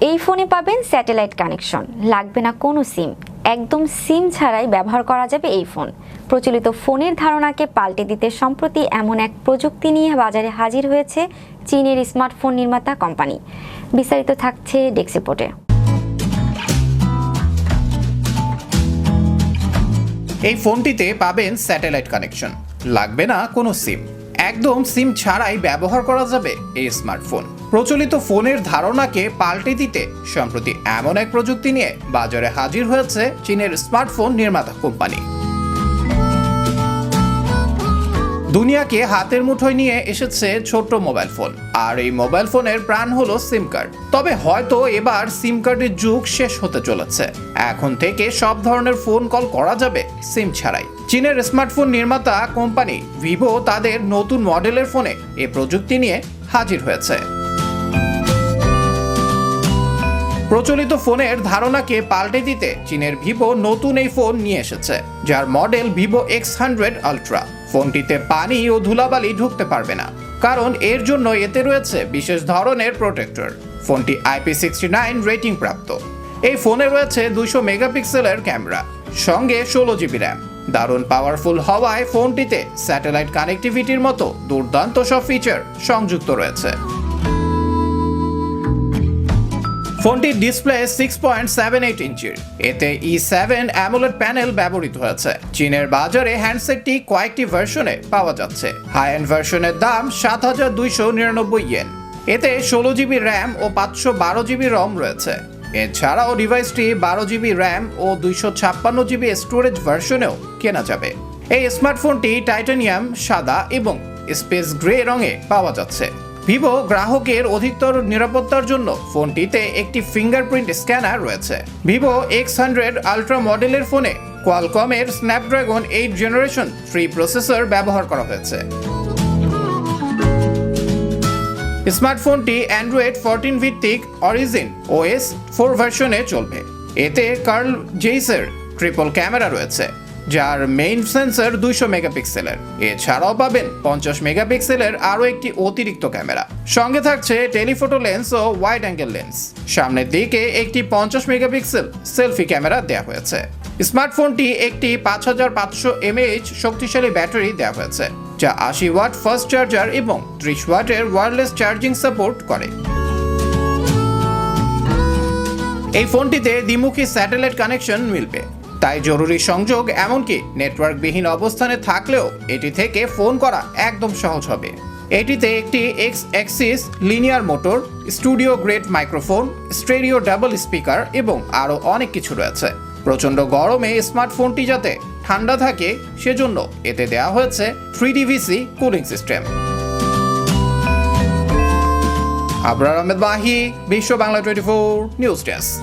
এই ফোনে পাবেন স্যাটেলাইট কানেকশন, লাগবে না কোনো সিম, একদম সিম ছাড়াই ব্যবহার করা যাবে এই ফোন। প্রচলিত ফোনের ধারণাকে পাল্টে দিতে সম্প্রতি এমন এক প্রযুক্তি নিয়ে বাজারে হাজির হয়েছে চীনের স্মার্টফোন নির্মাতা কোম্পানি। বিস্তারিত থাকছে ডেস্ক রিপোর্টে। এই ফোনটিতে পাবেন স্যাটেলাইট কানেকশন, লাগবে না কোনো সিম, একদম সিম ছাড়াই ব্যবহার করা যাবে এই স্মার্টফোন। প্রচলিত ফোনের ধারণাকে পাল্টে দিতে সম্প্রতি এমন এক প্রযুক্তি নিয়ে বাজারে হাজির হয়েছে চীনের স্মার্টফোন নির্মাতা কোম্পানি। দুনিয়াকে হাতের মুঠোয় নিয়ে এসেছে ছোট্ট মোবাইল ফোন, আর এই মোবাইল ফোনের প্রাণ হলো সিম কার্ড। তবে হয়তো এবার সিম কার্ডের যুগ শেষ হতে চলেছে। এখন থেকে সব ধরনের ফোন কল করা যাবে সিম ছাড়াই। চীনের স্মার্টফোন নির্মাতা কোম্পানি ভিভো তাদের নতুন মডেলের ফোনে এই প্রযুক্তি নিয়ে হাজির হয়েছে। প্রচলিত ফোনের ধারণাকে পাল্টে দিতে চীনের ভিভো নতুন এই ফোন নিয়ে এসেছে, যার মডেল ভিভো X100 আলট্রা। ফোনটিতে পানি ও ধুলাবালি ঢুকতে পারবে না, কারণ এর জন্য এতে রয়েছে বিশেষ ধরনের প্রোটেক্টর। ফোনটি IP69 রেটিং প্রাপ্ত। এই ফোনে রয়েছে 200 মেগাপিক্সেলের ক্যামেরা, সঙ্গে 16 জিবি র্যাম। দারুণ পাওয়ারফুল হওয়ায় ফোনটিতে স্যাটেলাইট কানেক্টিভিটির মতো দুর্দান্ত সব ফিচার সংযুক্ত রয়েছে। ফোনটির ডিসপ্লে 6.78 ইঞ্চির। এতে E7 অ্যামোলেড প্যানেল ব্যবহৃত হয়েছে। চীনের বাজারে হ্যান্ডসেটটি কয়েকটি ভার্সনে পাওয়া যাচ্ছে। হাই এন্ড ভার্সনের দাম 7,299 ইয়েন। এতে 16 জিবি র্যাম ও 512 জিবি রম রয়েছে। এছাড়াও ডিভাইসটি 12 জিবি র্যাম ও 256 জিবি স্টোরেজ ভার্সনেও কেনা যাবে। এই স্মার্টফোনটি টাইটানিয়াম, সাদা এবং স্পেস গ্রে রঙে পাওয়া যাচ্ছে। ভিভো গ্রাহকের অধিকতর নিরাপত্তার জন্য ফোনটিতে একটি ফিঙ্গারপ্রিন্ট স্ক্যানার রয়েছে। ভিভো X100 আলট্রা মডেলের ফোনে কোয়ালকমের স্ন্যাপড্রাগন 8 জেনারেশন 3 প্রসেসর ব্যবহার করা হয়েছে। স্মার্টফোনটি অ্যান্ড্রয়েড 14 ভিত্তিক অরিজিন OS 4 ভার্সনে চলবে। এতে কার্ল জেইসের ট্রিপল ক্যামেরা রয়েছে, যার মেইন সেন্সর 200 মেগাপিক্সেলের। এছাড়াও পাবেন 50 মেগাপিক্সেলের আরও একটি অতিরিক্ত ক্যামেরা। সঙ্গে থাকছে টেলিফোটো লেন্স ও ওয়াইড অ্যাঙ্গেল লেন্স। সামনের দিকে একটি 50 মেগাপিক্সেল সেলফি ক্যামেরা দেওয়া হয়েছে। স্মার্টফোনটি একটি 5500 mAh শক্তিশালী ব্যাটারি দেওয়া হয়েছে, যা 80 ওয়াট ফাস্ট চার্জার এবং 30 ওয়াটের ওয়্যারলেস চার্জিং সাপোর্ট করে। এই ফোনটিতে দ্বিমুখী স্যাটেলাইট কানেকশন মিলবে, তাই জরুরি সংযোগ এমনকি নেটওয়ার্কবিহীন অবস্থানে থাকলেও এটি থেকে ফোন করা একদম সহজ হবে। এটিতে একটি X Axis linear motor, studio grade microphone, stereo double speaker এবং আরও অনেক কিছু রয়েছে। প্রচণ্ড গরমে স্মার্টফোনটি যাতে ঠান্ডা থাকে সেজন্য এতে দেওয়া হয়েছে 3DVC cooling system. Abrar Ahmed Mahi, বিশ্ব বাংলা 24 নিউজ ডেস্ক।